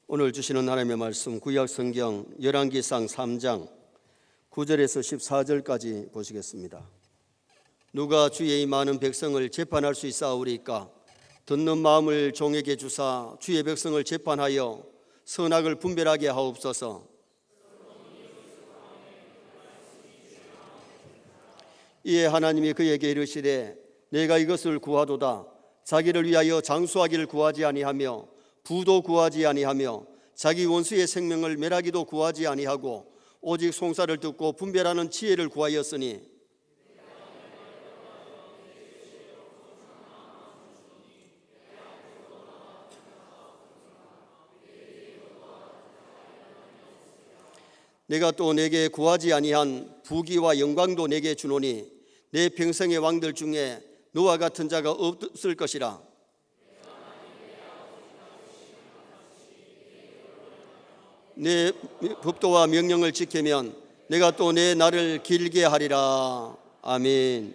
오늘 주시는 하나님의 말씀 구약 성경 열왕기상 3장 9절에서 14절까지 보시겠습니다. 누가 주의 이 많은 백성을 재판할 수 있사오리까? 듣는 마음을 종에게 주사 주의 백성을 재판하여 선악을 분별하게 하옵소서. 이에 하나님이 그에게 이르시되 내가 이것을 구하도다. 자기를 위하여 장수하기를 구하지 아니하며 부도 구하지 아니하며 자기 원수의 생명을 멸하기도 구하지 아니하고 오직 송사를 듣고 분별하는 지혜를 구하였으니 내가 또 내게 구하지 아니한 부귀와 영광도 내게 주노니 내 평생의 왕들 중에 너와 같은 자가 없을 것이라. 내 법도와 명령을 지키면 내가 또 내 날을 길게 하리라. 아멘.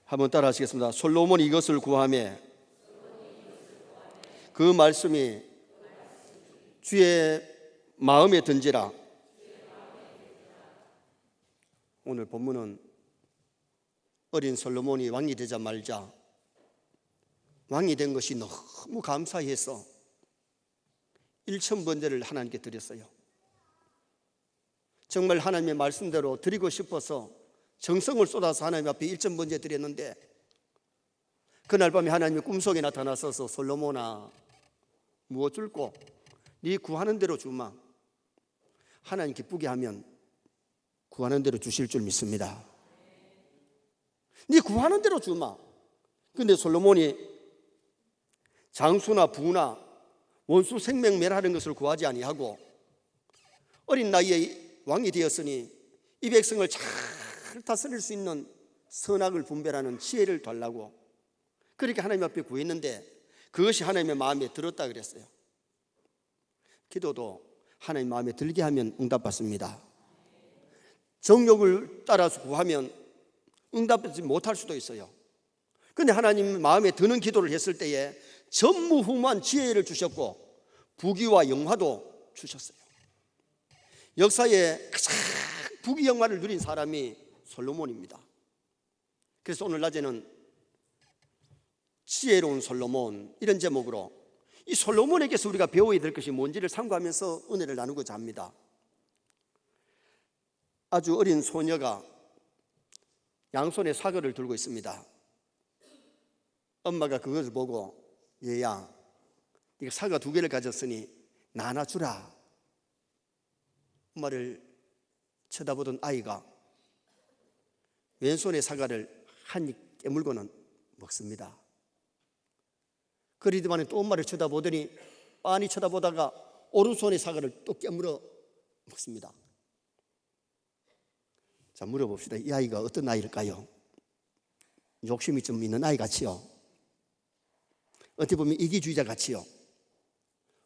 한번 따라 하시겠습니다. 솔로몬이 이것을 구하며 그 말씀이 주의 마음에 든지라. 오늘 본문은 어린 솔로몬이 왕이 되자 말자 왕이 된 것이 너무 감사해서 1000번제를 하나님께 드렸어요. 정말 하나님의 말씀대로 드리고 싶어서 정성을 쏟아서 하나님 앞에 1000번제 드렸는데 그날 밤에 하나님이 꿈속에 나타나셔서 솔로몬아 무엇 줄꼬? 네 구하는 대로 주마. 하나님 기쁘게 하면 구하는 대로 주실 줄 믿습니다. 네 구하는 대로 주마. 근데 솔로몬이 장수나 부나 원수 생명 멸하는 것을 구하지 아니하고 어린 나이에 왕이 되었으니 이 백성을 잘 다스릴 수 있는 선악을 분별하는 지혜를 달라고 그렇게 하나님 앞에 구했는데 그것이 하나님의 마음에 들었다 그랬어요. 기도도 하나님 마음에 들게 하면 응답받습니다. 정욕을 따라서 구하면 응답받지 못할 수도 있어요. 그런데 하나님 마음에 드는 기도를 했을 때에 전무후무한 지혜를 주셨고 부귀와 영화도 주셨어요. 역사에 가장 부귀 영화를 누린 사람이 솔로몬입니다. 그래서 오늘 낮에는 지혜로운 솔로몬 이런 제목으로 이 솔로몬에게서 우리가 배워야 될 것이 뭔지를 상고하면서 은혜를 나누고자 합니다. 아주 어린 소녀가 양손에 사과를 들고 있습니다. 엄마가 그것을 보고 얘야 네가 사과 2개를 가졌으니 나 하나 주라. 엄마를 쳐다보던 아이가 왼손에 사과를 한 입 깨물고는 먹습니다. 그러더니 또 엄마를 쳐다보더니 빤히 쳐다보다가 오른손의 사과를 또 깨물어 먹습니다. 자, 물어봅시다. 이 아이가 어떤 아이일까요? 욕심이 좀 있는 아이 같이요. 어떻게 보면 이기주의자 같이요.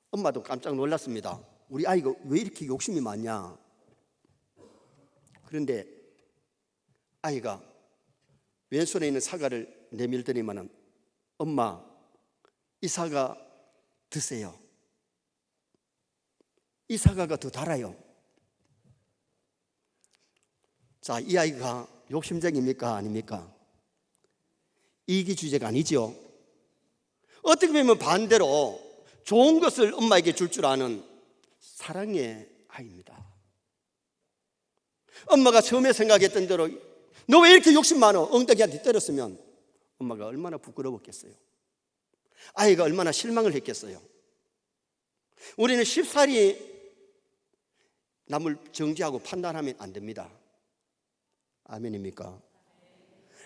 엄마도 깜짝 놀랐습니다. 우리 아이가 왜 이렇게 욕심이 많냐. 그런데 아이가 왼손에 있는 사과를 내밀더니만은 엄마 이 사과 드세요. 이 사과가 더 달아요. 자, 이 아이가 욕심쟁이입니까? 아닙니까? 이기주의자가 아니죠. 어떻게 보면 반대로 좋은 것을 엄마에게 줄 줄 아는 사랑의 아이입니다. 엄마가 처음에 생각했던 대로 너 왜 이렇게 욕심 많어? 엉덩이한테 때렸으면 엄마가 얼마나 부끄러웠겠어요. 아이가 얼마나 실망을 했겠어요. 우리는 쉽사리 남을 정죄하고 판단하면 안 됩니다. 아멘입니까?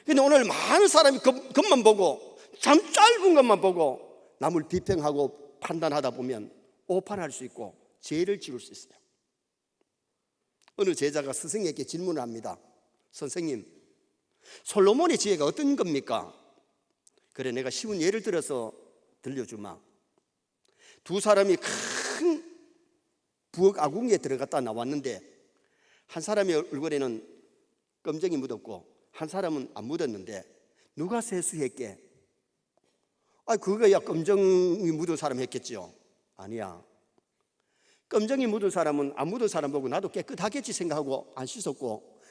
근데 오늘 많은 사람이 겉만 보고 참 짧은 것만 보고 남을 비평하고 판단하다 보면 오판할 수 있고 죄를 지을 수 있어요. 어느 제자가 스승에게 질문을 합니다. 선생님, 솔로몬의 지혜가 어떤 겁니까? 그래, 내가 쉬운 예를 들어서 들려주마. 2 사람이 큰 부엌 아궁이에 들어갔다 나왔는데 한 사람의 얼굴에는 검정이 묻었고 한 사람은 안 묻었는데 누가 세수했게? 그거야 검정이 묻은 사람 했겠죠. 아니야, 껌정이 묻은 사람은 안 묻은 사람 보고 나도 깨끗하겠지 생각하고 안 씻었고,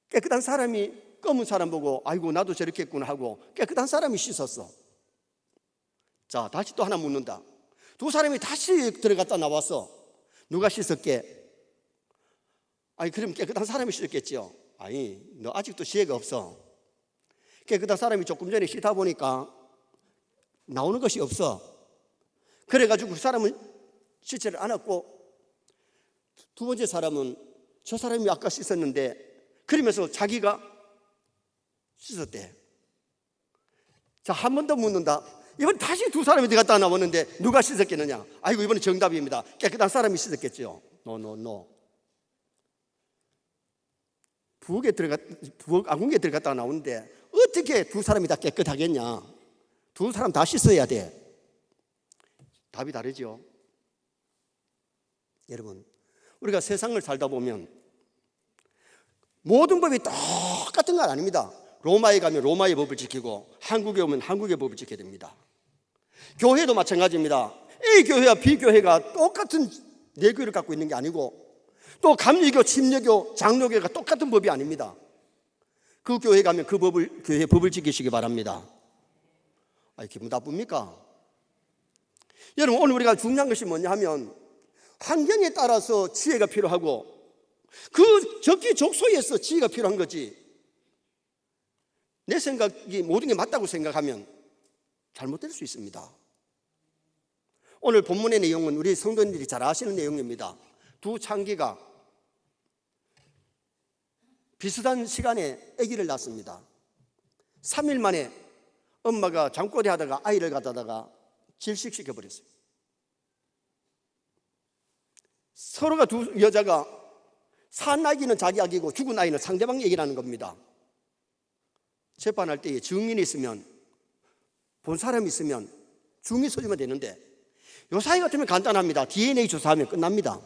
깨끗한 사람이 검은 사람 보고 아이고 나도 저렇게 했구나 하고 깨끗한 사람이 씻었어. 자, 다시 또 하나 묻는다. 두 사람이 다시 들어갔다 나왔어. 누가 씻었게? 아니, 그럼 깨끗한 사람이 씻었겠죠. 아니, 너 아직도 지혜가 없어. 깨끗한 사람이 조금 전에 씻다 보니까 나오는 것이 없어. 그래가지고 그 사람은 씻지를 않았고, 두 번째 사람은 저 사람이 아까 씻었는데 그러면서 자기가 씻었대. 자, 한 번 더 묻는다. 이번 다시 두 사람이 들어갔다 나왔는데 누가 씻었겠느냐? 아이고, 이번엔 정답입니다. 깨끗한 사람이 씻었겠죠. 노. 부엌 아궁이에 들어갔다 나오는데 어떻게 두 사람이 다 깨끗하겠냐? 두 사람 다 씻어야 돼. 답이 다르죠. 여러분, 우리가 세상을 살다 보면 모든 법이 똑같은 건 아닙니다. 로마에 가면 로마의 법을 지키고 한국에 오면 한국의 법을 지켜야 됩니다. 교회도 마찬가지입니다. A 교회와 B 교회가 똑같은 내교를 갖고 있는 게 아니고, 또 감리교, 침례교, 장로교가 똑같은 법이 아닙니다. 그 교회 가면 그 교회 법을 지키시기 바랍니다. 아니, 기분 나쁩니까? 여러분, 오늘 우리가 중요한 것이 뭐냐 하면 환경에 따라서 지혜가 필요하고 그 적기적소에서 지혜가 필요한 거지, 내 생각이 모든 게 맞다고 생각하면 잘못될 수 있습니다. 오늘 본문의 내용은 우리 성도님들이 잘 아시는 내용입니다. 두 창기가 비슷한 시간에 아기를 낳습니다. 3일 만에 엄마가 잠꼬대 하다가 아이를 갖다가 질식시켜 버렸어요. 서로가 두 여자가 산 아기는 자기 아기고 죽은 아이는 상대방 얘기라는 겁니다. 재판할 때에 증인이 있으면, 본 사람이 있으면 증인 서주면 되는데, 요 사이 같으면 간단합니다. DNA 조사하면 끝납니다.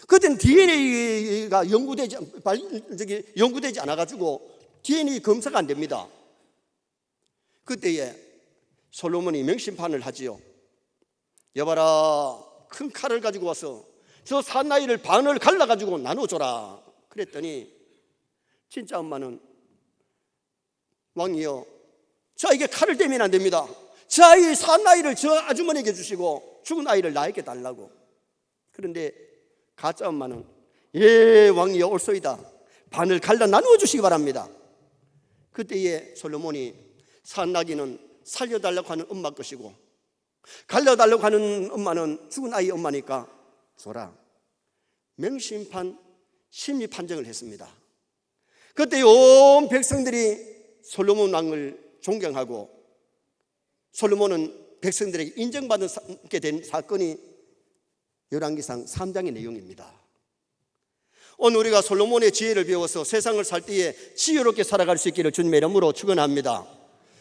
그때는 DNA가 연구되지 않아가지고 DNA 검사가 안 됩니다. 그때에 솔로몬이 명심판을 하지요. 여봐라, 큰 칼을 가지고 와서 저 산나이를 반을 갈라가지고 나눠줘라. 그랬더니 진짜 엄마는, 왕이여, 저 아이에게 칼을 대면 안 됩니다. 저 아이 산나이를 저 아주머니에게 주시고 죽은 아이를 나에게 달라고. 그런데 가짜 엄마는, 예, 왕이여, 옳소이다. 반을 갈라 나누어 주시기 바랍니다. 그때에 솔로몬이, 산나기는 살려달라고 하는 엄마 것이고 갈려달라고 하는 엄마는 죽은 아이 엄마니까 줘라. 명심판, 심리 판정을 했습니다. 그때 온 백성들이 솔로몬 왕을 존경하고 솔로몬은 백성들에게 인정받게 된 사건이 열왕기상 3장의 내용입니다. 오늘 우리가 솔로몬의 지혜를 배워서 세상을 살 때에 지혜롭게 살아갈 수 있기를 주님의 이름으로 축원합니다.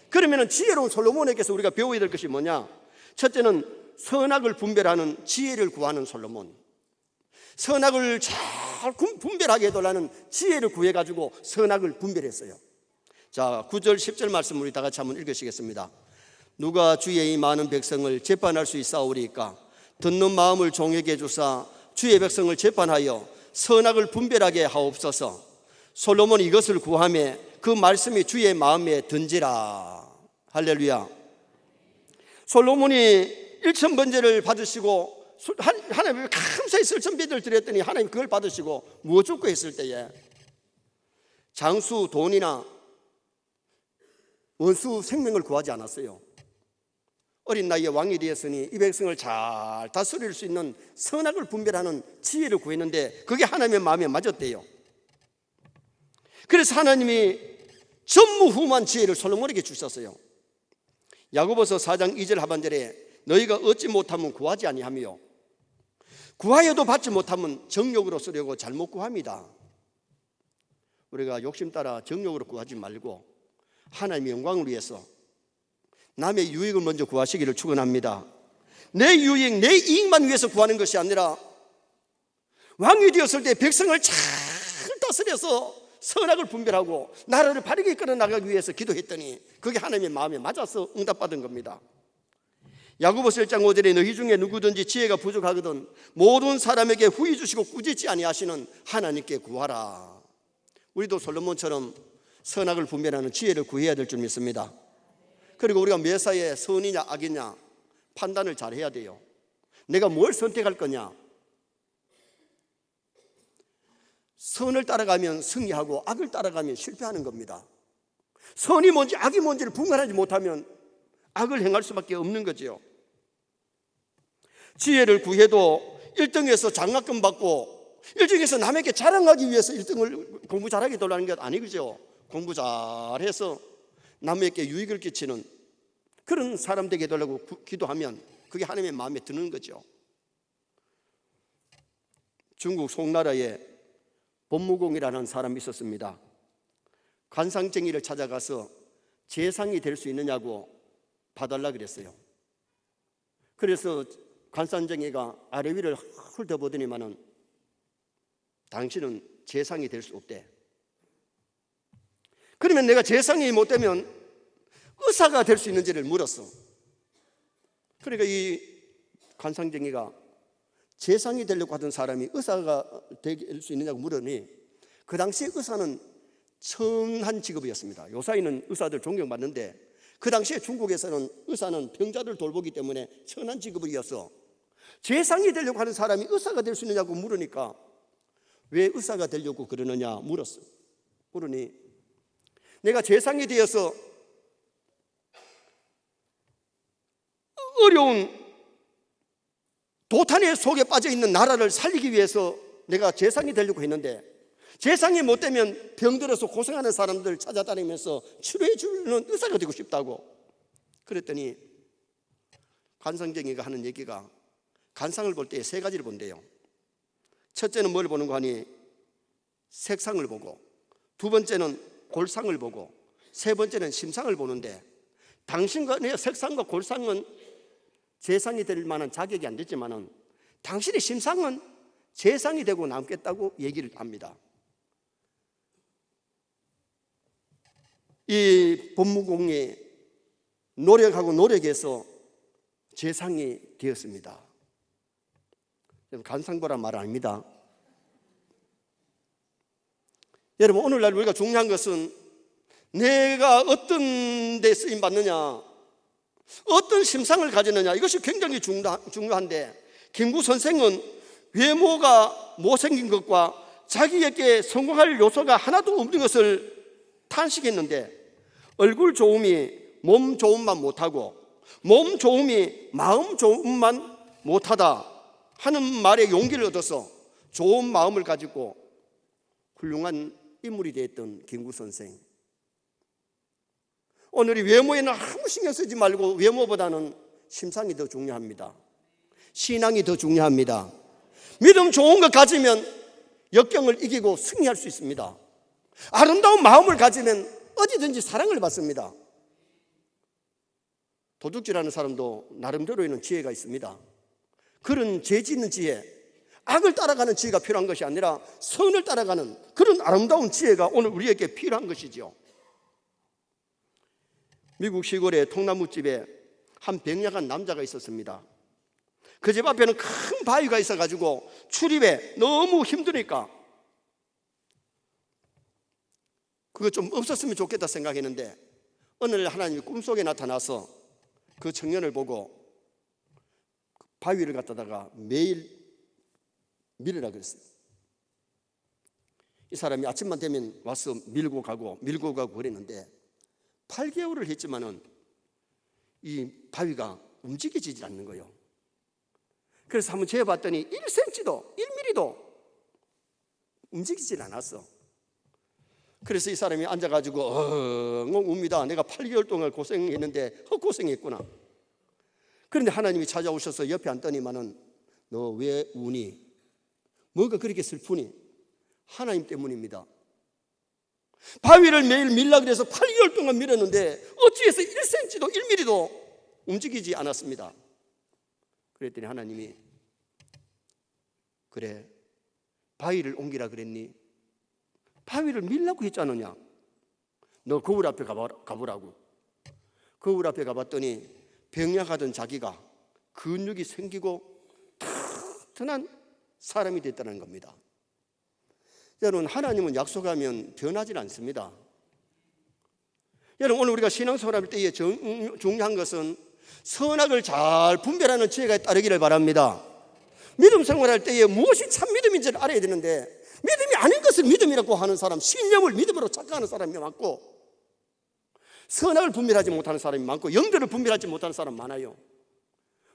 그러면 지혜로운 솔로몬에게서 우리가 배워야 될 것이 뭐냐? 첫째는 선악을 분별하는 지혜를 구하는 솔로몬. 선악을 잘 분별하게 해달라는 지혜를 구해가지고 선악을 분별했어요. 자, 9절 10절 말씀 우리 다 같이 한번 읽으시겠습니다. 누가 주의 이 많은 백성을 재판할 수 있사오리까? 듣는 마음을 종에게 주사 주의 백성을 재판하여 선악을 분별하게 하옵소서. 솔로몬이 이것을 구하며 그 말씀이 주의 마음에 든지라. 할렐루야. 솔로몬이 1,000번제를 받으시고 하나님께 감사의 설천비를 드렸더니 하나님 그걸 받으시고 무엇 줬고 했을 때에 장수, 돈이나 원수 생명을 구하지 않았어요. 어린 나이에 왕이 되었으니 이 백성을 잘 다스릴 수 있는 선악을 분별하는 지혜를 구했는데 그게 하나님의 마음에 맞았대요. 그래서 하나님이 전무후무한 지혜를 솔로몬에게 주셨어요. 야고보서 4장 2절 하반절에 너희가 얻지 못하면 구하지 아니하며 구하여도 받지 못하면 정욕으로 쓰려고 잘못 구합니다. 우리가 욕심 따라 정욕으로 구하지 말고 하나님의 영광을 위해서 남의 유익을 먼저 구하시기를 축원합니다. 내 유익, 내 이익만 위해서 구하는 것이 아니라 왕이 되었을 때 백성을 잘 다스려서 선악을 분별하고 나라를 바르게 이끌어 나가기 위해서 기도했더니 그게 하나님의 마음에 맞아서 응답받은 겁니다. 야고보서 1장 5절에 너희 중에 누구든지 지혜가 부족하거든 모든 사람에게 후히 주시고 꾸짖지 아니하시는 하나님께 구하라. 우리도 솔로몬처럼 선악을 분별하는 지혜를 구해야 될 줄 믿습니다. 그리고 우리가 매사에 선이냐 악이냐 판단을 잘 해야 돼요. 내가 뭘 선택할 거냐. 선을 따라가면 승리하고 악을 따라가면 실패하는 겁니다. 선이 뭔지 악이 뭔지를 분간하지 못하면 악을 행할 수밖에 없는 거지요. 지혜를 구해도 1등에서 장학금 받고 1등에서 남에게 자랑하기 위해서 1등을 공부 잘하게 되려는 것 아니죠. 공부 잘해서 남에게 유익을 끼치는 그런 사람 되게 되려고 기도하면 그게 하나님의 마음에 드는 거죠. 중국 송나라에 법무공이라는 사람이 있었습니다. 관상쟁이를 찾아가서 재상이 될 수 있느냐고 봐달라 그랬어요. 그래서 관상쟁이가 아래 위를 훑어보더니만은 당신은 재상이 될 수 없대. 그러면 내가 재상이 못 되면 의사가 될 수 있는지를 물었어. 그러니까 이 관상쟁이가 재상이 되려고 하던 사람이 의사가 될 수 있느냐고 물으니 그 당시 의사는 천한 직업이었습니다. 요사이는 의사들 존경받는데 그 당시에 중국에서는 의사는 병자를 돌보기 때문에 천한 직업이어서 재상이 되려고 하는 사람이 의사가 될 수 있느냐고 물으니까 왜 의사가 되려고 그러느냐 물었어. 물으니 내가 재상이 되어서 어려운 도탄의 속에 빠져 있는 나라를 살리기 위해서 내가 재상이 되려고 했는데 재상이 못 되면 병들어서 고생하는 사람들 찾아다니면서 치료해 주는 의사가 되고 싶다고. 그랬더니 관상쟁이가 하는 얘기가 관상을 볼 때 3가지를 본대요. 첫째는 뭘 보는가 하니 색상을 보고, 2번째는 골상을 보고, 3번째는 심상을 보는데 당신과 내 색상과 골상은 재상이 될 만한 자격이 안 됐지만은 당신의 심상은 재상이 되고 남겠다고 얘기를 합니다. 이 법무공이 노력하고 노력해서 재상이 되었습니다. 관상보란 말 아닙니다. 여러분, 오늘날 우리가 중요한 것은 내가 어떤 데 쓰임 받느냐, 어떤 심상을 가지느냐, 이것이 굉장히 중요한데 김구 선생은 외모가 못생긴 것과 자기에게 성공할 요소가 하나도 없는 것을 탄식했는데 얼굴 좋음이 몸 좋음만 못하고 몸 좋음이 마음 좋음만 못하다 하는 말에 용기를 얻어서 좋은 마음을 가지고 훌륭한 인물이 되었던 김구 선생. 오늘 이 외모에는 아무 신경 쓰지 말고 외모보다는 심상이 더 중요합니다. 신앙이 더 중요합니다. 믿음 좋은 것 가지면 역경을 이기고 승리할 수 있습니다. 아름다운 마음을 가지면 어디든지 사랑을 받습니다. 도둑질하는 사람도 나름대로 있는 지혜가 있습니다. 그런 죄 짓는 지혜, 악을 따라가는 지혜가 필요한 것이 아니라 선을 따라가는 그런 아름다운 지혜가 오늘 우리에게 필요한 것이죠. 미국 시골의 통나무집에 한 병약한 남자가 있었습니다. 그 집 앞에는 큰 바위가 있어가지고 출입에 너무 힘드니까 그거 좀 없었으면 좋겠다 생각했는데 어느 날 하나님이 꿈속에 나타나서 그 청년을 보고 바위를 갖다가 매일 밀으라 그랬어요. 이 사람이 아침만 되면 와서 밀고 가고 그랬는데 8개월을 했지만은 이 바위가 움직이지 않는 거예요. 그래서 한번 재봤더니 1cm도 1mm도 움직이질 않았어. 그래서 이 사람이 앉아가지고 엉엉 웁니다. 내가 8개월 동안 고생했는데 헛고생했구나. 그런데 하나님이 찾아오셔서 옆에 앉더니만은 너 왜 우니? 뭐가 그렇게 슬프니? 하나님 때문입니다. 바위를 매일 밀라 그래서 8개월 동안 밀었는데 어찌해서 1cm도 1mm도 움직이지 않았습니다. 그랬더니 하나님이 그래 바위를 옮기라 그랬니? 바위를 밀라고 했지 않느냐? 너 거울 앞에 가보라고. 거울 앞에 가봤더니 병약하던 자기가 근육이 생기고 튼튼한 사람이 됐다는 겁니다. 여러분, 하나님은 약속하면 변하지 않습니다. 여러분, 오늘 우리가 신앙생활할 때에 중요한 것은 선악을 잘 분별하는 지혜가 따르기를 바랍니다. 믿음 생활할 때에 무엇이 참 믿음인지를 알아야 되는데, 믿음이 아닌 것을 믿음이라고 하는 사람, 신념을 믿음으로 착각하는 사람이 많고, 선악을 분별하지 못하는 사람이 많고, 영들을 분별하지 못하는 사람 많아요.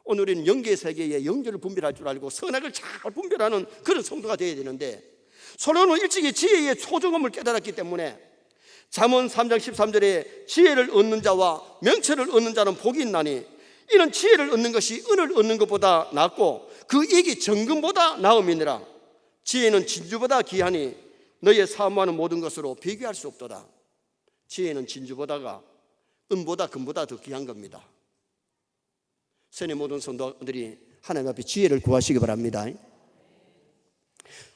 오늘 우리는 영계 세계에 영들을 분별할 줄 알고 선악을 잘 분별하는 그런 성도가 되어야 되는데, 솔로몬은 일찍이 지혜의 소중함을 깨달았기 때문에 잠언 3장 13절에 지혜를 얻는 자와 명철을 얻는 자는 복이 있나니 이는 지혜를 얻는 것이 은을 얻는 것보다 낫고 그 이익이 정금보다 나음이니라. 지혜는 진주보다 귀하니 너의 사모하는 모든 것으로 비교할 수 없도다. 지혜는 진주보다가 은보다 금보다 더 귀한 겁니다. 세뇌 모든 성도들이 하나님 앞에 지혜를 구하시기 바랍니다.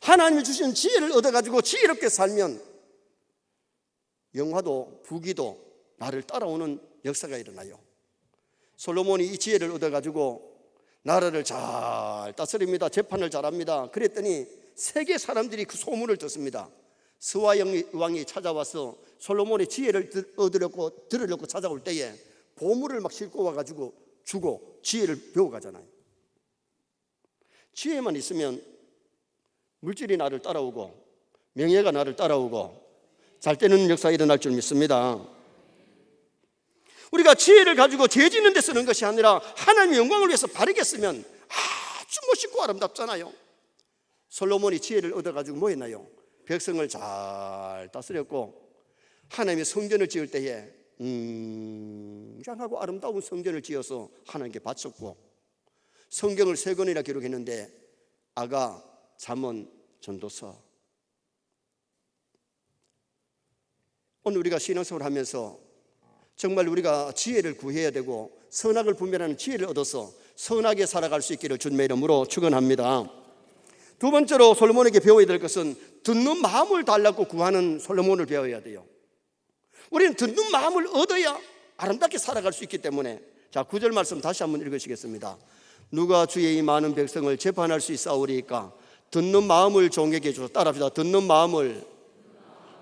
하나님이 주신 지혜를 얻어가지고 지혜롭게 살면 영화도 부귀도 나를 따라오는 역사가 일어나요. 솔로몬이 이 지혜를 얻어가지고 나라를 잘 다스립니다. 재판을 잘합니다. 그랬더니 세계 사람들이 그 소문을 듣습니다. 스와 왕이 찾아와서 솔로몬의 지혜를 들으려고 찾아올 때에 보물을 막 싣고 와가지고 주고 지혜를 배워가잖아요. 지혜만 있으면 물질이 나를 따라오고 명예가 나를 따라오고 잘 되는 역사가 일어날 줄 믿습니다. 우리가 지혜를 가지고 죄 짓는 데 쓰는 것이 아니라 하나님의 영광을 위해서 바르게 쓰면 아주 멋있고 아름답잖아요. 솔로몬이 지혜를 얻어가지고 뭐 했나요? 백성을 잘 다스렸고 하나님의 성전을 지을 때에 웅장하고 아름다운 성전을 지어서 하나님께 바쳤고, 성경을 3권이나 기록했는데 아가, 잠언, 전도서. 오늘 우리가 신앙생활을 하면서 정말 우리가 지혜를 구해야 되고 선악을 분별하는 지혜를 얻어서 선하게 살아갈 수 있기를 주님의 이름으로 축원합니다. 두 번째로 솔로몬에게 배워야 될 것은 듣는 마음을 달라고 구하는 솔로몬을 배워야 돼요. 우리는 듣는 마음을 얻어야 아름답게 살아갈 수 있기 때문에, 자, 9절 말씀 다시 한번 읽으시겠습니다. 누가 주의 이 많은 백성을 재판할 수 있사오리이까 듣는 마음을 종에게 주사. 따라합시다. 듣는 마음을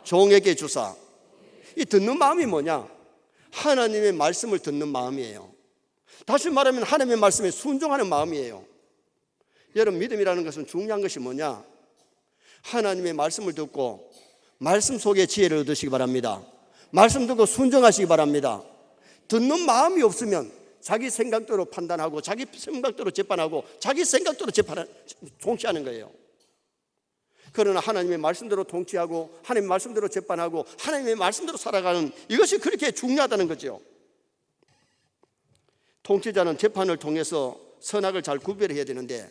종에게 주사. 이 듣는 마음이 뭐냐? 하나님의 말씀을 듣는 마음이에요. 다시 말하면 하나님의 말씀에 순종하는 마음이에요. 여러분, 믿음이라는 것은 중요한 것이 뭐냐? 하나님의 말씀을 듣고 말씀 속에 지혜를 얻으시기 바랍니다. 말씀 듣고 순종하시기 바랍니다. 듣는 마음이 없으면 자기 생각대로 판단하고 자기 생각대로 재판하고 자기 생각대로 통치하는 거예요. 그러나 하나님의 말씀대로 통치하고 하나님의 말씀대로 재판하고 하나님의 말씀대로 살아가는, 이것이 그렇게 중요하다는 거죠. 통치자는 재판을 통해서 선악을 잘 구별해야 되는데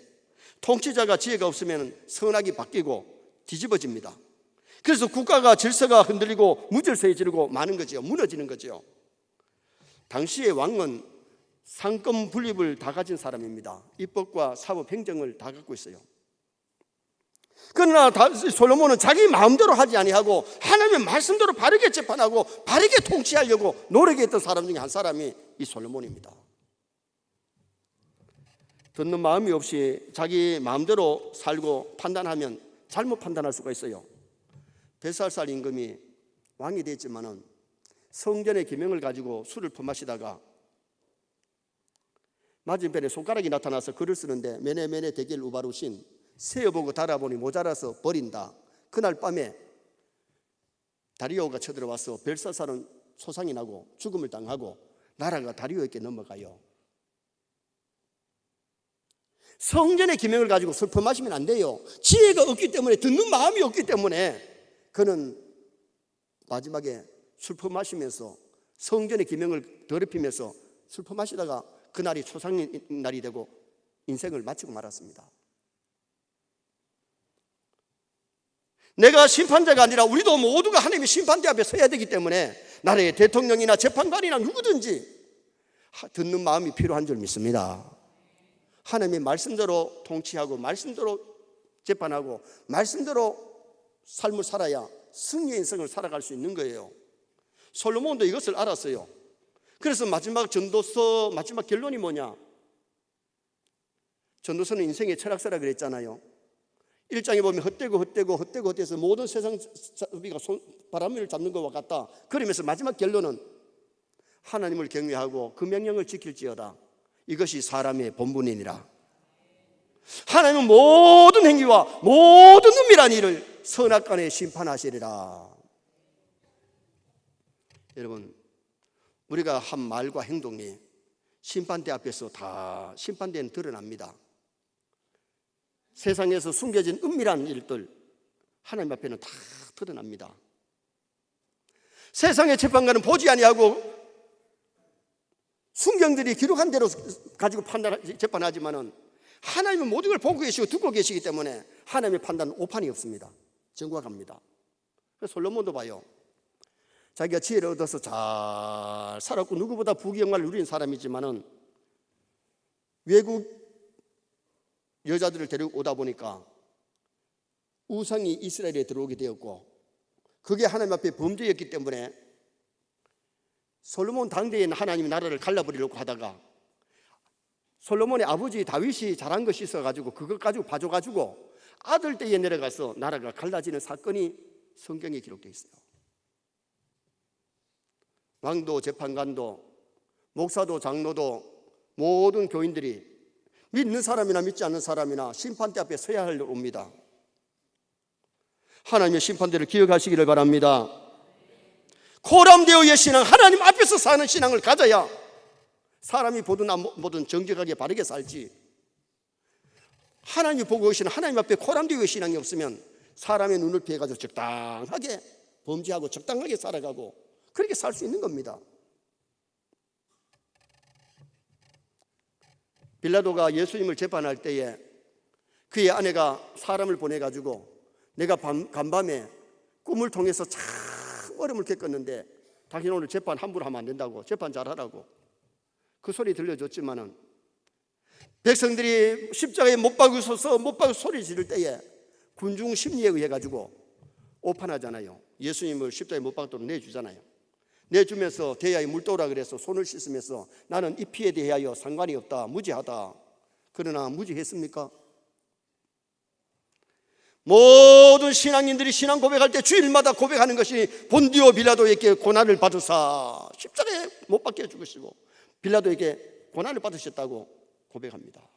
통치자가 지혜가 없으면 선악이 바뀌고 뒤집어집니다. 그래서 국가가 질서가 흔들리고 무질서해지고 많은 거죠. 무너지는 거죠. 당시의 왕은 상권 분립을 다 가진 사람입니다. 입법과 사법, 행정을 다 갖고 있어요. 그러나 솔로몬은 자기 마음대로 하지 아니하고 하나님의 말씀대로 바르게 재판하고 바르게 통치하려고 노력했던 사람 중에 한 사람이 이 솔로몬입니다. 듣는 마음이 없이 자기 마음대로 살고 판단하면 잘못 판단할 수가 있어요. 벳살살 임금이 왕이 됐지만은 성전의 계명을 가지고 술을 퍼마시다가 맞은편에 손가락이 나타나서 글을 쓰는데 메네메네 데겔 우바루신, 세어보고 달아보니 모자라서 버린다. 그날 밤에 다리오가 쳐들어와서 벨사살은 소상이 나고 죽음을 당하고 나라가 다리오에게 넘어가요. 성전의 계명을 가지고 술 퍼마시면 안 돼요. 지혜가 없기 때문에, 듣는 마음이 없기 때문에 그는 마지막에 술 퍼마시면서 성전의 계명을 더럽히면서 술 퍼마시다가 그날이 초상의 날이 되고 인생을 마치고 말았습니다. 내가 심판자가 아니라 우리도 모두가 하나님의 심판대 앞에 서야 되기 때문에 나라의 대통령이나 재판관이나 누구든지 듣는 마음이 필요한 줄 믿습니다. 하나님의 말씀대로 통치하고 말씀대로 재판하고 말씀대로 삶을 살아야 승리의 인생을 살아갈 수 있는 거예요. 솔로몬도 이것을 알았어요. 그래서 마지막 전도서 마지막 결론이 뭐냐? 전도서는 인생의 철학서라 그랬잖아요. 1장에 보면 헛되고 모든 세상 우리가 바람을 잡는 것과 같다. 그러면서 마지막 결론은 하나님을 경외하고 그 명령을 지킬지어다. 이것이 사람의 본분이니라. 하나님은 모든 행위와 모든 은밀한 일을 선악간에 심판하시리라. 여러분, 우리가 한 말과 행동이 심판대 앞에서 다 심판대는 드러납니다. 세상에서 숨겨진 은밀한 일들 하나님 앞에는 다 드러납니다. 세상의 재판관은 보지 아니하고 순경들이 기록한 대로 가지고 재판하지만은 하나님은 모든 걸 보고 계시고 듣고 계시기 때문에 하나님의 판단은 오판이 없습니다. 정확합니다. 솔로몬도 봐요. 자기가 지혜를 얻어서 잘 살았고 누구보다 부귀영화를 누린 사람이지만은 외국 여자들을 데리고 오다 보니까 우상이 이스라엘에 들어오게 되었고 그게 하나님 앞에 범죄였기 때문에 솔로몬 당대에는 하나님이 나라를 갈라버리려고 하다가 솔로몬의 아버지 다윗이 잘한 것이 있어가지고 그것 가지고 봐줘가지고 아들 때에 내려가서 나라가 갈라지는 사건이 성경에 기록되어 있어요. 왕도 재판관도 목사도 장로도 모든 교인들이 믿는 사람이나 믿지 않는 사람이나 심판대 앞에 서야 할 옵니다. 하나님의 심판대를 기억하시기를 바랍니다. 코람데오의 신앙, 하나님 앞에서 사는 신앙을 가져야 사람이 보든 안 보든 정직하게 바르게 살지, 하나님이 보고 계시는 하나님 앞에 코람데오의 신앙이 없으면 사람의 눈을 피해가지고 적당하게 범죄하고 적당하게 살아가고 그렇게 살 수 있는 겁니다. 빌라도가 예수님을 재판할 때에 그의 아내가 사람을 보내가지고 내가 간밤에 꿈을 통해서 참 어려움을 겪었는데 당신 오늘 재판 함부로 하면 안 된다고, 재판 잘하라고 그 소리 들려줬지만은 백성들이 십자가에 못 박으셔서 소리 지를 때에 군중 심리에 의해 가지고 오판하잖아요. 예수님을 십자가에 못 박도록 내주잖아요. 내주면서 대야에 물 떠오라 그래서 손을 씻으면서 나는 이 피에 대하여 상관이 없다, 무지하다. 그러나 무지했습니까? 모든 신앙인들이 신앙 고백할 때 주일마다 고백하는 것이 본디오 빌라도에게 고난을 받으사 십자가에 못 박혀 죽으시고 빌라도에게 고난을 받으셨다고 고백합니다.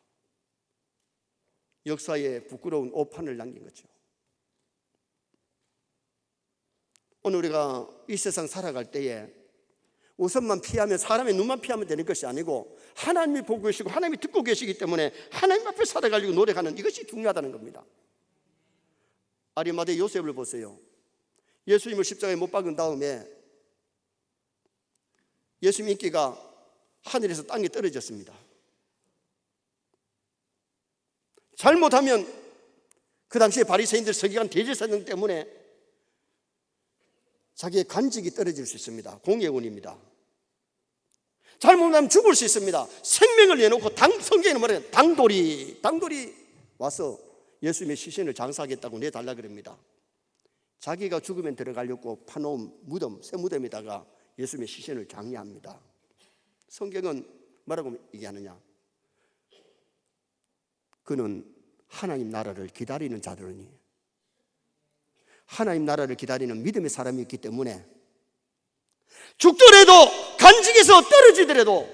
역사에 부끄러운 오판을 남긴 거죠. 오늘 우리가 이 세상 살아갈 때에 우선만 피하면, 사람의 눈만 피하면 되는 것이 아니고 하나님이 보고 계시고 하나님이 듣고 계시기 때문에 하나님 앞에 살아가려고 노력하는 이것이 중요하다는 겁니다. 아리마대 요셉을 보세요. 예수님을 십자가에 못 박은 다음에 예수님 인기가 하늘에서 땅에 떨어졌습니다. 잘못하면 그 당시에 바리새인들 서기관 대제사장 때문에 자기의 간직이 떨어질 수 있습니다. 공예원입니다. 잘못하면 죽을 수 있습니다. 생명을 내놓고 성경에는 뭐래요? 당돌이 와서 예수님의 시신을 장사하겠다고 내달라 그럽니다. 자기가 죽으면 들어가려고 파놓은 무덤, 새 무덤에다가 예수님의 시신을 장례합니다. 성경은 뭐라고 얘기하느냐? 그는 하나님 나라를 기다리는 자들이니, 하나님 나라를 기다리는 믿음의 사람이었기 때문에 죽더라도 간직에서 떨어지더라도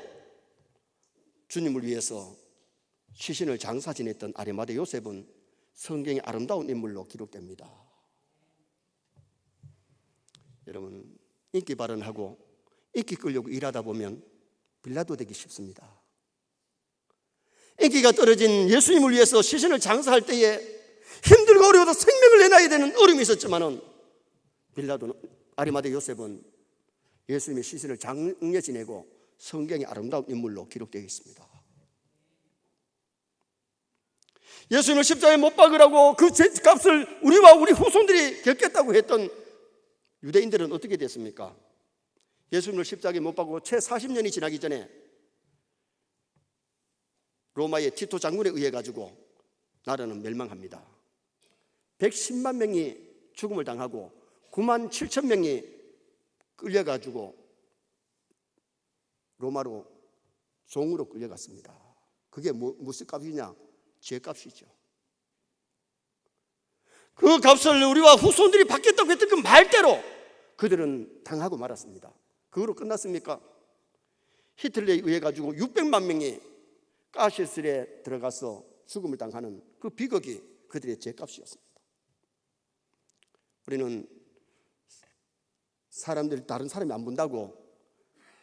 주님을 위해서 시신을 장사 지냈던 아리마대 요셉은 성경의 아름다운 인물로 기록됩니다. 여러분, 인기 발언하고 인기 끌려고 일하다 보면 빌라도 되기 쉽습니다. 인기가 떨어진 예수님을 위해서 시신을 장사할 때에 힘들고 어려워도 생명을 내놔야 되는 어려움이 있었지만은 아리마대 요셉은 예수님의 시신을 장례 지내고 성경의 아름다운 인물로 기록되어 있습니다. 예수님을 십자가에 못 박으라고 그 값을 우리와 우리 후손들이 겪겠다고 했던 유대인들은 어떻게 됐습니까? 예수님을 십자가에 못 박고 채 40년이 지나기 전에 로마의 티토 장군에 의해 가지고 나라는 멸망합니다. 110만 명이 죽음을 당하고 9만 7천 명이 끌려가지고 로마로 종으로 끌려갔습니다. 그게 무슨 값이냐? 죄값이죠. 그 값을 우리와 후손들이 받겠다고 했던 그 말대로 그들은 당하고 말았습니다. 그거로 끝났습니까? 히틀러에 의해 가지고 600만 명이 가시설에 들어가서 죽음을 당하는 그 비극이 그들의 죄값이었습니다. 우리는 사람들 다른 사람이 안 본다고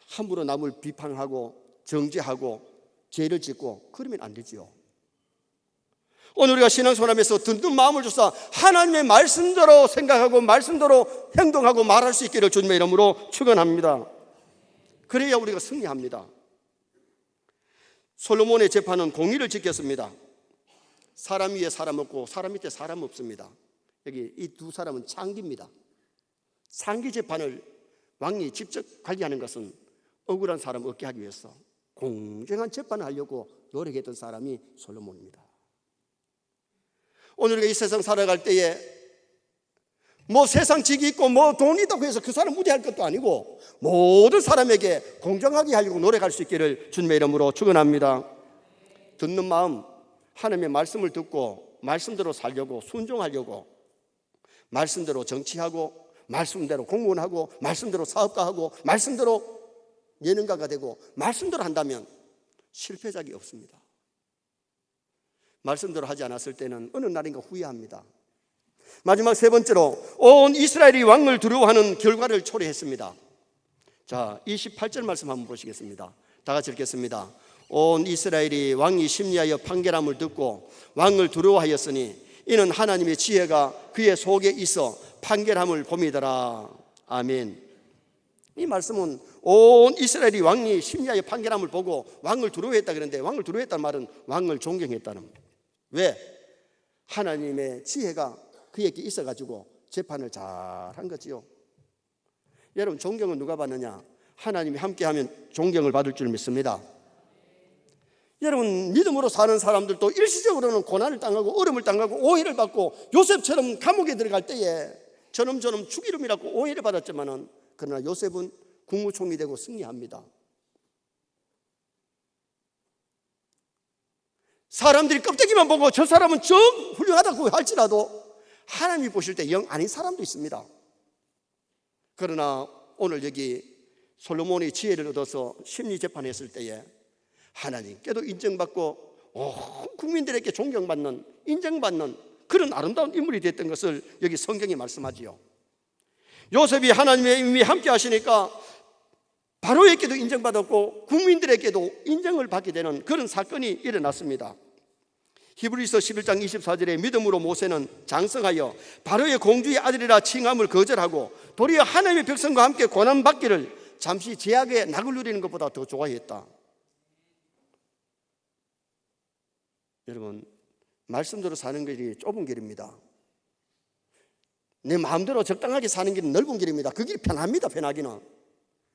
함부로 남을 비판하고 정죄하고 죄를 짓고 그러면 안 되지요. 오늘 우리가 신앙생활하면서 든든 마음을 줘서 하나님의 말씀대로 생각하고 말씀대로 행동하고 말할 수 있기를 주님의 이름으로 축원합니다. 그래야 우리가 승리합니다. 솔로몬의 재판은 공의를 지켰습니다. 사람 위에 사람 없고 사람 밑에 사람 없습니다. 여기 이 두 사람은 창기입니다. 창기 재판을 왕이 직접 관리하는 것은 억울한 사람 얻게 하기 위해서 공정한 재판을 하려고 노력했던 사람이 솔로몬입니다. 오늘 우리가 이 세상 살아갈 때에 뭐 세상 직이 있고 뭐 돈이 있다고 해서 그 사람 무대할 것도 아니고 모든 사람에게 공정하게 하려고 노력할 수 있기를 주님의 이름으로 축원합니다. 듣는 마음, 하나님의 말씀을 듣고 말씀대로 살려고 순종하려고 말씀대로 정치하고 말씀대로 공무원하고 말씀대로 사업가하고 말씀대로 예능가가 되고 말씀대로 한다면 실패작이 없습니다. 말씀대로 하지 않았을 때는 어느 날인가 후회합니다. 마지막 세 번째로 온 이스라엘이 왕을 두려워하는 결과를 초래했습니다. 자, 28절 말씀 한번 보시겠습니다. 다 같이 읽겠습니다. 온 이스라엘이 왕이 심리하여 판결함을 듣고 왕을 두려워하였으니 이는 하나님의 지혜가 그의 속에 있어 판결함을 봄이더라. 아멘. 이 말씀은 온 이스라엘이 왕이 심리하여 판결함을 보고 왕을 두려워했다 그러는데 왕을 두려워했다는 말은 왕을 존경했다는 겁니다. 왜? 하나님의 지혜가 그에게 있어가지고 재판을 잘한 거지요. 여러분, 존경은 누가 받느냐? 하나님이 함께하면 존경을 받을 줄 믿습니다. 여러분, 믿음으로 사는 사람들도 일시적으로는 고난을 당하고 어려움을 당하고 오해를 받고 요셉처럼 감옥에 들어갈 때에 저놈 죽이름이라고 오해를 받았지만은 그러나 요셉은 국무총리 되고 승리합니다. 사람들이 껍데기만 보고 저 사람은 정 훌륭하다고 할지라도 하나님이 보실 때 영 아닌 사람도 있습니다. 그러나 오늘 여기 솔로몬이 지혜를 얻어서 심리재판했을 때에 하나님께도 인정받고 국민들에게 존경받는 인정받는 그런 아름다운 인물이 됐던 것을 여기 성경이 말씀하지요. 요셉이 하나님의 임이 함께 하시니까 바로에게도 인정받았고 국민들에게도 인정을 받게 되는 그런 사건이 일어났습니다. 히브리서 11장 24절에 믿음으로 모세는 장성하여 바로의 공주의 아들이라 칭함을 거절하고 도리어 하나님의 백성과 함께 고난받기를 잠시 제약의 낙을 누리는 것보다 더 좋아했다. 여러분, 말씀대로 사는 길이 좁은 길입니다. 내 마음대로 적당하게 사는 길은 넓은 길입니다. 그 길이 편합니다. 편하기는.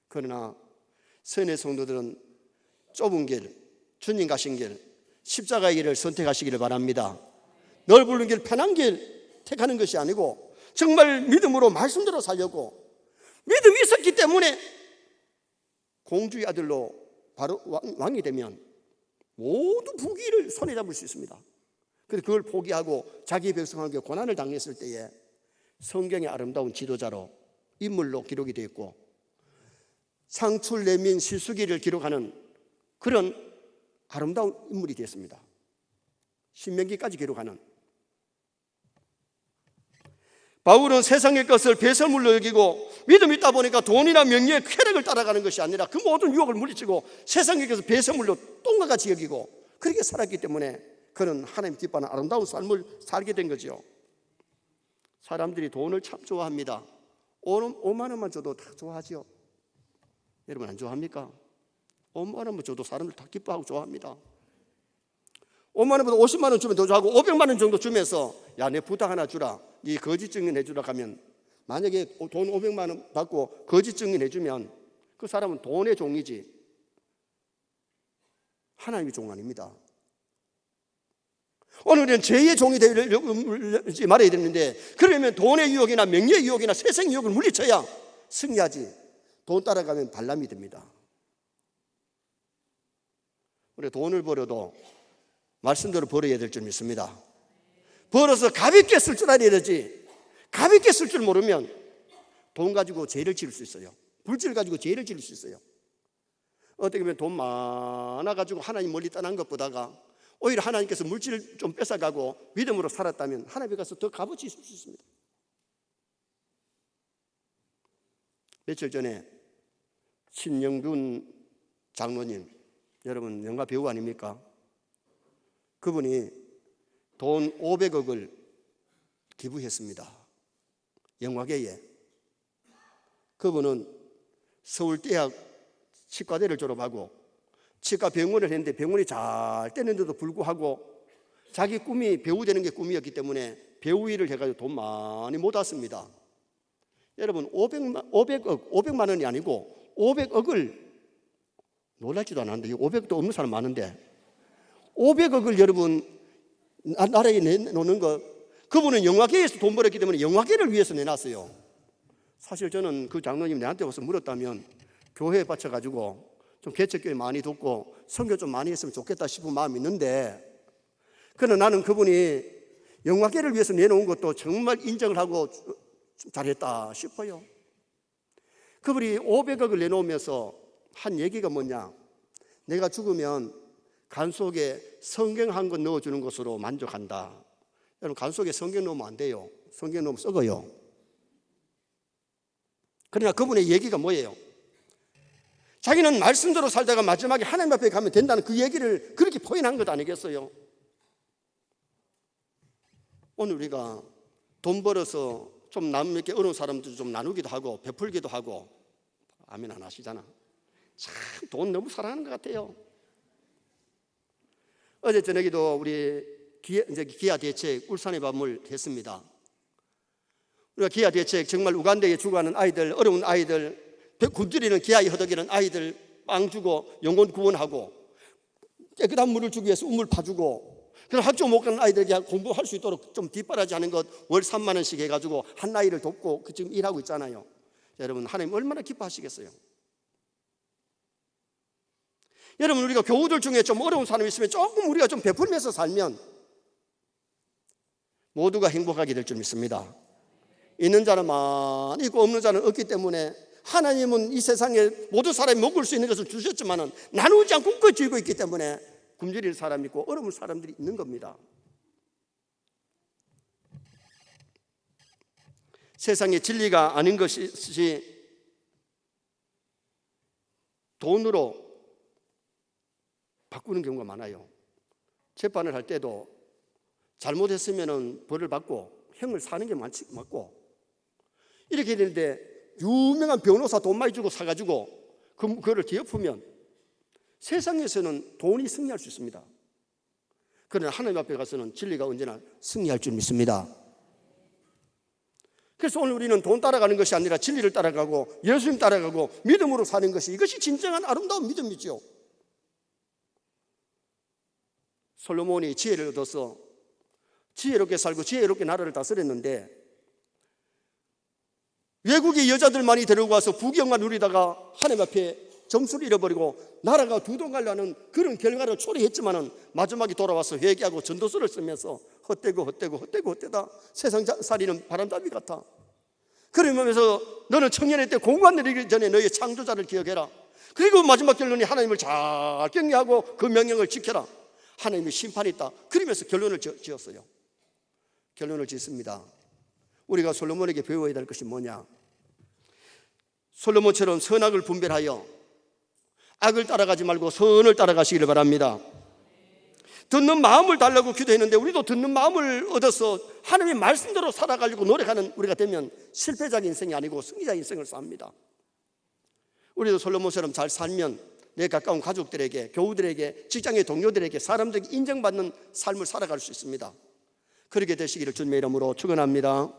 그러나 선의 성도들은 좁은 길, 주님 가신 길, 십자가의 길을 선택하시기를 바랍니다. 넓은 길, 편한 길 택하는 것이 아니고 정말 믿음으로 말씀대로 살려고 믿음이 있었기 때문에 공주의 아들로 바로 왕이 되면 모든 부귀를 손에 잡을 수 있습니다. 그런데 그걸 포기하고 자기 백성에게 고난을 당했을 때에 성경의 아름다운 지도자로 인물로 기록이 되어 있고 상출 내민 실수기를 기록하는 그런 아름다운 인물이 되었습니다. 신명기까지 기록하는. 바울은 세상의 것을 배설물로 여기고 믿음이 있다 보니까 돈이나 명예, 쾌락을 따라가는 것이 아니라 그 모든 유혹을 물리치고 세상의 것을 배설물로 똥과 같이 여기고 그렇게 살았기 때문에 그는 하나님 기뻐하는 아름다운 삶을 살게 된 거죠. 사람들이 돈을 참 좋아합니다. 5만 원만 줘도 다 좋아하죠. 여러분 안 좋아합니까? 5만 원만 줘도 사람들 다 기뻐하고 좋아합니다. 5만 원보다 50만 원 주면 더 좋아하고 500만 원 정도 주면서 야, 내 부탁 하나 주라. 네 거짓 증인 해주라 하면 만약에 돈 500만 원 받고 거짓 증인 해주면 그 사람은 돈의 종이지 하나님의 종 아닙니다. 오늘 우리는 죄의 종이 되지 말아야 되는데 그러면 돈의 유혹이나 명예의 유혹이나 세상의 유혹을 물리쳐야 승리하지 돈 따라가면 반람이 됩니다. 우리 돈을 벌어도 말씀대로 벌어야 될 줄 믿습니다. 벌어서 가볍게 쓸 줄 알아야 되지, 가볍게 쓸 줄 모르면 돈 가지고 죄를 지을 수 있어요. 물질 가지고 죄를 지을 수 있어요. 어떻게 보면 돈 많아가지고 하나님 멀리 떠난 것보다가 오히려 하나님께서 물질을 좀 뺏어가고 믿음으로 살았다면 하나님께 가서 더 값어치 있을 수 있습니다. 며칠 전에 신영준 장로님, 여러분 영화 배우 아닙니까? 그분이 돈 500억을 기부했습니다. 영화계에. 그분은 서울대학 치과대를 졸업하고 치과 병원을 했는데 병원이 잘 되는데도 불구하고 자기 꿈이 배우 되는 게 꿈이었기 때문에 배우 일을 해가지고 돈 많이 모았습니다. 여러분 500만 원이 아니고 500억을, 놀랄지도 않았는데 500도 없는 사람 많은데 500억을 여러분 나라에 내놓는 것, 그분은 영화계에서 돈 벌었기 때문에 영화계를 위해서 내놨어요. 사실 저는 그 장로님 내한테 와서 물었다면 교회에 바쳐가지고 좀 개척교회 많이 돕고 선교 좀 많이 했으면 좋겠다 싶은 마음이 있는데, 그러나 나는 그분이 영화계를 위해서 내놓은 것도 정말 인정을 하고 잘했다 싶어요. 그분이 500억을 내놓으면서 한 얘기가 뭐냐, 내가 죽으면 간 속에 성경 한 권 넣어주는 것으로 만족한다. 여러분 간 속에 성경 넣으면 안 돼요. 성경 넣으면 썩어요. 그러나 그분의 얘기가 뭐예요? 자기는 말씀대로 살다가 마지막에 하나님 앞에 가면 된다는 그 얘기를 그렇게 포인한 것 아니겠어요? 오늘 우리가 돈 벌어서 좀 남에게 어려운 사람들 좀 나누기도 하고 베풀기도 하고, 아멘 안 하시잖아. 참 돈 너무 사랑하는 것 같아요. 어제 저녁에도 우리 기아 대책 울산의 밤을 했습니다. 우리가 기아 대책 정말 우간다에 죽어가는 아이들, 어려운 아이들, 굶주리는 기아에 허덕이는 아이들 빵 주고 영혼 구원하고 깨끗한 물을 주기 위해서 우물 파주고, 그럼 학교 못 가는 아이들에게 공부할 수 있도록 좀 뒷바라지 하는 것 월 3만 원씩 해가지고 한 아이를 돕고 지금 일하고 있잖아요. 여러분 하나님 얼마나 기뻐하시겠어요? 여러분 우리가 교우들 중에 좀 어려운 사람이 있으면 조금 우리가 좀 베풀면서 살면 모두가 행복하게 될 줄 믿습니다. 있는 자는 많이 있고 없는 자는 없기 때문에 하나님은 이 세상에 모든 사람이 먹을 수 있는 것을 주셨지만 나누지 않고 그 쥐고 있기 때문에 굶주릴 사람이 있고 어려운 사람들이 있는 겁니다. 세상에 진리가 아닌 것이 돈으로 바꾸는 경우가 많아요. 재판을 할 때도 잘못했으면 벌을 받고 형을 사는 게 맞고, 이렇게 되는데 유명한 변호사 돈 많이 주고 사가지고 그거를 뒤엎으면 세상에서는 돈이 승리할 수 있습니다. 그러나 하나님 앞에 가서는 진리가 언제나 승리할 줄 믿습니다. 그래서 오늘 우리는 돈 따라가는 것이 아니라 진리를 따라가고 예수님 따라가고 믿음으로 사는 것이, 이것이 진정한 아름다운 믿음이죠. 솔로몬이 지혜를 얻어서 지혜롭게 살고 지혜롭게 나라를 다스렸는데 외국의 여자들만이 데리고 와서 부귀영화 누리다가 하나님 앞에 점수를 잃어버리고 나라가 두동하려는 그런 결과를 초래했지만은 마지막에 돌아와서 회개하고 전도서를 쓰면서 헛되다 세상 살이는 바람잡이 같아. 그러면서 너는 청년의 때 공관 내리기 전에 너의 창조자를 기억해라. 그리고 마지막 결론이 하나님을 잘 경외하고 그 명령을 지켜라. 하나님의 심판이 있다. 그러면서 결론을 지었어요. 결론을 짓습니다. 우리가 솔로몬에게 배워야 될 것이 뭐냐? 솔로몬처럼 선악을 분별하여 악을 따라가지 말고 선을 따라가시기를 바랍니다. 듣는 마음을 달라고 기도했는데 우리도 듣는 마음을 얻어서 하나님의 말씀대로 살아가려고 노력하는 우리가 되면 실패자의 인생이 아니고 승리자의 인생을 삽니다. 우리도 솔로몬처럼 잘 살면 내 가까운 가족들에게, 교우들에게, 직장의 동료들에게, 사람들에게 인정받는 삶을 살아갈 수 있습니다. 그렇게 되시기를 주님의 이름으로 축원합니다.